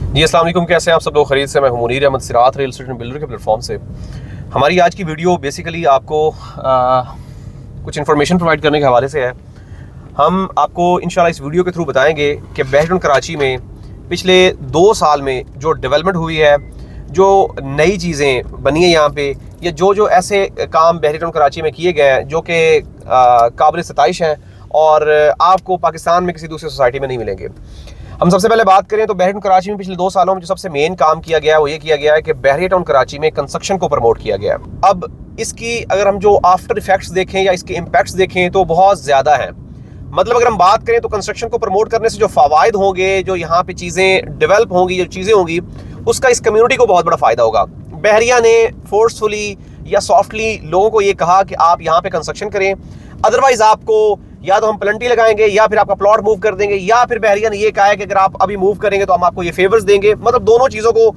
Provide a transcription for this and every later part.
जी अस्सलाम वालेकुम, कैसे हैं आप सब लोग? खरीद से मैं हूं मुनीर अहमद सिरात रियल एस्टेट बिल्डर के प्लेटफॉर्म से। हमारी आज की वीडियो बेसिकली आपको कुछ इन्फॉर्मेशन प्रोवाइड करने के हवाले से है। हम आपको इंशाल्लाह इस वीडियो के थ्रू बताएंगे कि बहरीन कराची में पिछले 2 साल में जो डेवलपमेंट हुई है, जो नई चीज़ें बनी है यहाँ पे, या जो ऐसे काम बहरीन कराची में किए गए हैं जो कि काबिल सताइश हैं और आपको पाकिस्तान में किसी दूसरी सोसाइटी में नहीं मिलेंगे। हम सबसे पहले बात करें तो बहरीन कराची में पिछले 2 सालों में जो सबसे मेन काम किया गया है वो ये किया गया है कि बहरिया टाउन कराची में कंस्ट्रक्शन को प्रमोट किया गया है। अब इसकी अगर हम जो आफ्टर इफेक्ट्स देखें या इसके इम्पैक्ट्स देखें तो बहुत ज़्यादा है। मतलब अगर हम बात करें तो कंस्ट्रक्शन को प्रमोट करने से जो फ़वाइद होंगे, जो यहाँ पे चीज़ें डेवलप होंगी, जो चीज़ें होंगी, उसका इस कम्युनिटी को बहुत बड़ा फ़ायदा होगा। बहरिया ने फोर्सफुली या सॉफ्टली लोगों को ये कहा कि आप यहाँ पे कंस्ट्रक्शन करें, अदरवाइज आपको या तो हम प्लंटी लगाएंगे या फिर आपका प्लॉट मूव कर देंगे, या फिर बहरिया ने ये कहा है कि अगर आप अभी मूव करेंगे तो हम आपको ये फेवर्स देंगे। मतलब दोनों चीज़ों को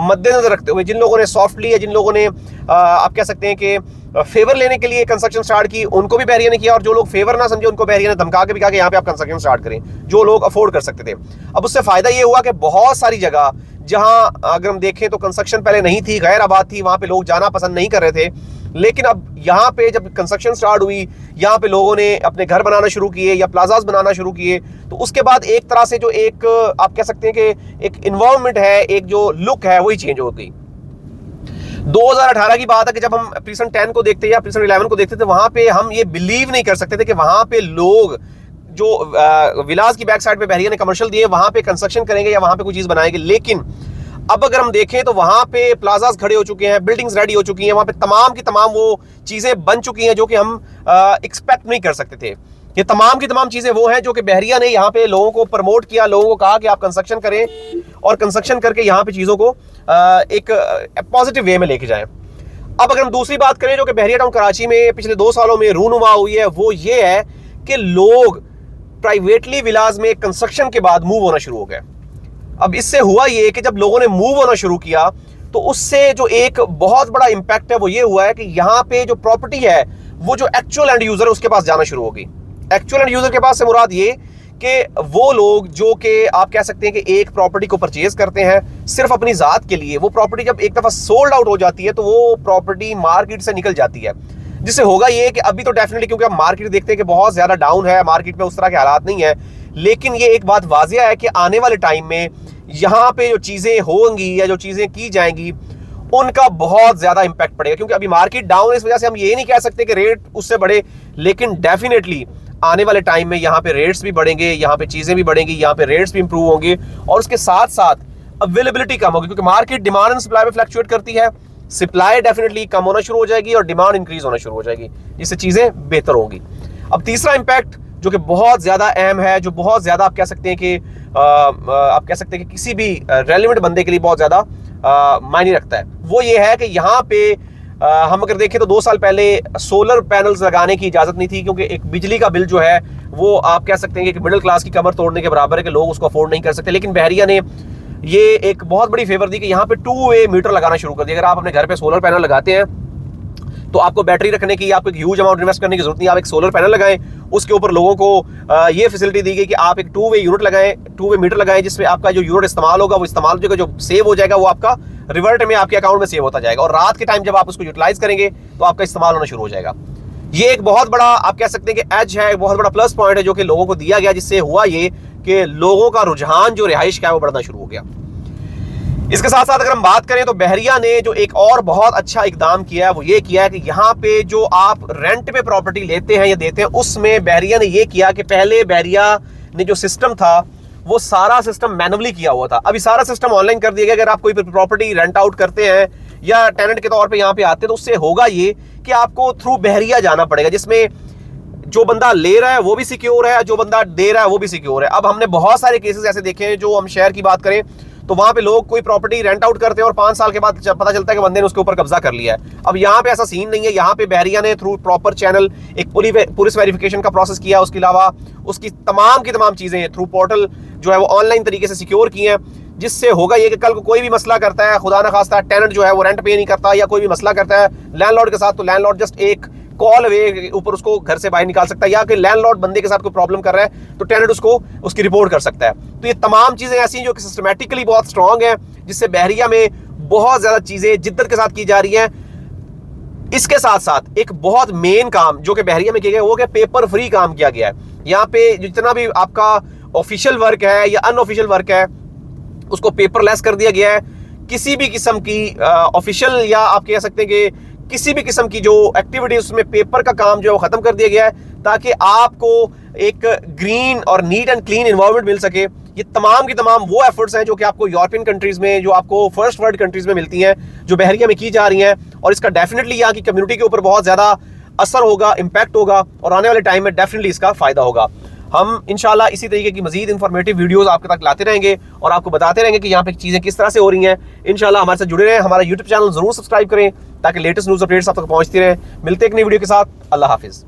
मद्देनजर रखते हुए जिन लोगों ने सॉफ्टली या जिन लोगों ने आप कह सकते हैं कि फेवर लेने के लिए कंस्ट्रक्शन स्टार्ट की, उनको भी बहरिया ने किया, और जो लोग फेवर ना समझे उनको बहरिया ने धमका के भी कहा कि यहाँ पे आप कंस्ट्रक्शन स्टार्ट करें, जो लोग अफोर्ड कर सकते थे। अब उससे फायदा ये हुआ कि बहुत सारी जगह जहाँ अगर हम देखें तो कंस्ट्रक्शन पहले नहीं थी, गैर आबाद थी, वहाँ पे लोग जाना पसंद नहीं कर रहे थे, लेकिन अब यहाँ पे जब कंस्ट्रक्शन स्टार्ट हुई, यहाँ पे लोगों ने अपने घर बनाना शुरू किए या प्लाजाज बनाना शुरू किए, तो उसके बाद एक तरह से जो एक आप कह सकते हैं कि एक इन्वायरमेंट है, एक जो लुक है वही चेंज हो गई। 2018 की बात है कि जब हम प्रीसन 10 को देखते या प्रीसन 11 को देखते थे, वहां पे हम ये बिलीव नहीं कर सकते थे कि वहां पे लोग जो विलास की बैक साइड पे बहरिया ने कमर्शियल दिए वहां पे कंस्ट्रक्शन करेंगे या वहां पे कोई चीज बनाएंगे। लेकिन अब अगर हम देखें तो वहां पे प्लाजाज खड़े हो चुके हैं, बिल्डिंग्स रेडी हो चुकी हैं, वहां पे तमाम की तमाम वो चीजें बन चुकी हैं जो कि हम एक्सपेक्ट नहीं कर सकते थे। ये तमाम की तमाम चीजें वो हैं जो कि बहरिया ने यहाँ पे लोगों को प्रमोट किया, लोगों को कहा कि आप कंस्ट्रक्शन करें और कंस्ट्रक्शन करके यहाँ पे चीजों को एक पॉजिटिव वे में लेके जाएं। अब अगर हम दूसरी बात करें जो कि बहरिया टाउन कराची में पिछले 2 सालों में रूनुमा हुई है, वो ये है कि लोग प्राइवेटली विलाज में कंस्ट्रक्शन के बाद मूव होना शुरू हो गए। अब इससे हुआ ये कि जब लोगों ने मूव होना शुरू किया तो उससे जो एक बहुत बड़ा इंपैक्ट है वो ये हुआ है कि यहाँ पे जो प्रॉपर्टी है वो जो एक्चुअल एंड यूजर है उसके पास जाना शुरू हो गई। एक्चुअल एंड यूजर के पास से मुराद ये कि वो लोग जो कि आप कह सकते हैं कि एक प्रॉपर्टी को परचेज करते हैं सिर्फ अपनी जात के लिए, वो प्रॉपर्टी जब एक दफा सोल्ड आउट हो जाती है तो वो प्रॉपर्टी मार्केट से निकल जाती है। जिससे होगा ये कि अभी तो डेफिनेटली क्योंकि हम मार्केट देखते हैं कि बहुत ज्यादा डाउन है, मार्केट में उस तरह के हालात नहीं है, लेकिन ये एक बात वाजिया है कि आने वाले टाइम में यहाँ पे जो चीजें होंगी या जो चीजें की जाएंगी उनका बहुत ज्यादा इंपैक्ट पड़ेगा। क्योंकि अभी मार्केट डाउन है, इस वजह से हम ये नहीं कह सकते कि रेट उससे बढ़े, लेकिन डेफिनेटली आने वाले टाइम में यहाँ पे रेट्स भी बढ़ेंगे, यहाँ पे चीजें भी बढ़ेंगी, यहाँ पे रेट्स भी इंप्रूव होंगे, और उसके साथ साथ अवेलेबिलिटी कम होगी। क्योंकि मार्केट डिमांड एंड सप्लाई में फ्लक्चुएट करती है, सप्लाई डेफिनेटली कम होना शुरू हो जाएगी और डिमांड इंक्रीज होना शुरू हो जाएगी, जिससे चीजें बेहतर होंगी। अब तीसरा इंपैक्ट जो कि बहुत ज्यादा अहम है, जो बहुत ज्यादा आप कह सकते हैं कि किसी भी रेलेवेंट बंदे के लिए बहुत ज्यादा मायने रखता है, वो ये है कि यहाँ पे हम अगर देखें तो 2 साल पहले सोलर पैनल्स लगाने की इजाजत नहीं थी, क्योंकि एक बिजली का बिल जो है वो आप कह सकते हैं कि मिडिल क्लास की कमर तोड़ने के बराबर है कि लोग उसको अफोर्ड नहीं कर सकते। लेकिन बहरिया ने ये एक बहुत बड़ी फेवर दी कि यहाँ पे 2 वे मीटर लगाना शुरू कर दिया। अगर आप अपने घर पे सोलर पैनल लगाते हैं तो आपको बैटरी रखने की, आपको एक ह्यूज अमाउंट इन्वेस्ट करने की जरूरत नहीं, आप एक सोलर पैनल लगाएं, उसके ऊपर लोगों को ये फैसिलिटी दी गई कि आप एक 2 वे यूनिट लगाएं, 2 वे मीटर लगाएं, जिसमें आपका जो यूनिट इस्तेमाल होगा वो इस्तेमाल जो सेव हो जाएगा वो आपका रिवर्ट में आपके अकाउंट में सेव होता जाएगा, और रात के टाइम जब आप उसको यूटिलाइज करेंगे तो आपका इस्तेमाल होना शुरू हो जाएगा। ये एक बहुत बड़ा आप कह सकते हैं कि एज है, एक बहुत बड़ा प्लस पॉइंट है जो कि लोगों को दिया गया, जिससे हुआ ये कि लोगों का रुझान जो रिहाइश का है वो बढ़ना शुरू हो गया। इसके साथ साथ अगर हम बात करें तो बहरिया ने जो एक और बहुत अच्छा इकदाम किया है वो ये किया है कि यहाँ पे जो आप रेंट पे प्रॉपर्टी लेते हैं या देते हैं, उसमें बहरिया ने ये किया कि पहले बहरिया ने जो सिस्टम था वो सारा सिस्टम मैनुअली किया हुआ था, अभी सारा सिस्टम ऑनलाइन कर दिया गया। अगर आप कोई प्रॉपर्टी रेंट आउट करते हैं या टेनेंट के तौर पे यहाँ पे आते हैं तो उससे होगा ये कि आपको थ्रू बहरिया जाना पड़ेगा, जिसमें जो बंदा ले रहा है वो भी सिक्योर है, जो बंदा दे रहा है वो भी सिक्योर है। अब हमने बहुत सारे केसेस ऐसे देखे हैं, जो हम शहर की बात करें तो वहां पे लोग कोई प्रॉपर्टी रेंट आउट करते हैं और 5 साल के बाद पता चलता है कि बंदे ने उसके ऊपर कब्जा कर लिया है। अब यहाँ पे ऐसा सीन नहीं है, यहाँ पे बहरिया ने थ्रू प्रॉपर चैनल एक पुलिस वेरिफिकेशन का प्रोसेस किया, उसके अलावा उसकी तमाम की तमाम चीजें थ्रू पोर्टल जो है वो ऑनलाइन तरीके से सिक्योर की हैं, जिससे होगा ये कि कल को कोई भी मसला करता है, खुदा ना खास्ता टेनेंट जो है वो रेंट पे नहीं करता या कोई भी मसला करता है लैंडलॉर्ड के साथ, तो लैंडलॉर्ड जस्ट एक कॉल अवे ऊपर उसको घर से बाहर निकाल सकता है, या कि लैंडलॉर्ड बंदे के साथ कोई प्रॉब्लम कर रहा है तो टेनेंट उसको उसकी रिपोर्ट कर सकता है। तो ये तमाम चीजें ऐसी हैं जो कि सिस्टमैटिकली बहुत स्ट्रांग है, जिससे बहरिया में बहुत ज्यादा चीजें जिद्दत के साथ की जा रही हैं। इसके साथ साथ एक बहुत मेन काम जो कि बहरिया में किया गया वो क्या पेपर फ्री काम किया गया है। यहाँ पे जितना भी आपका ऑफिशियल वर्क है या अनऑफिशियल वर्क है उसको पेपरलेस कर दिया गया है। किसी भी किस्म की ऑफिशियल या आप कह सकते हैं कि किसी भी किस्म की जो एक्टिविटी उसमें पेपर का काम जो है वो खत्म कर दिया गया है, ताकि आपको एक ग्रीन और नीट एंड क्लीन एनवायरनमेंट मिल सके। ये तमाम की तमाम वो एफर्ट्स हैं जो कि आपको यूरोपियन कंट्रीज में, जो आपको फर्स्ट वर्ल्ड कंट्रीज में मिलती हैं, जो बहरिया में की जा रही हैं, और इसका डेफिनेटली यहाँ की कम्युनिटी के ऊपर बहुत ज्यादा असर होगा, इंपैक्ट होगा, और आने वाले टाइम में डेफिनेटली इसका फायदा होगा। हम इंशाल्लाह इसी तरीके की मजीद इंफॉर्मेटिव वीडियोस आपके तक लाते रहेंगे और आपको बताते रहेंगे कि यहाँ पे चीजें किस तरह से हो रही हैं। इंशाल्लाह हमारे साथ जुड़े रहें, हमारा यूट्यूब चैनल जरूर सब्सक्राइब करें ताकि लेटेस्ट न्यूज अपडेट्स आप तक पहुंचती रहें। मिलते हैं एक नई वीडियो के साथ। अल्लाह हाफिज।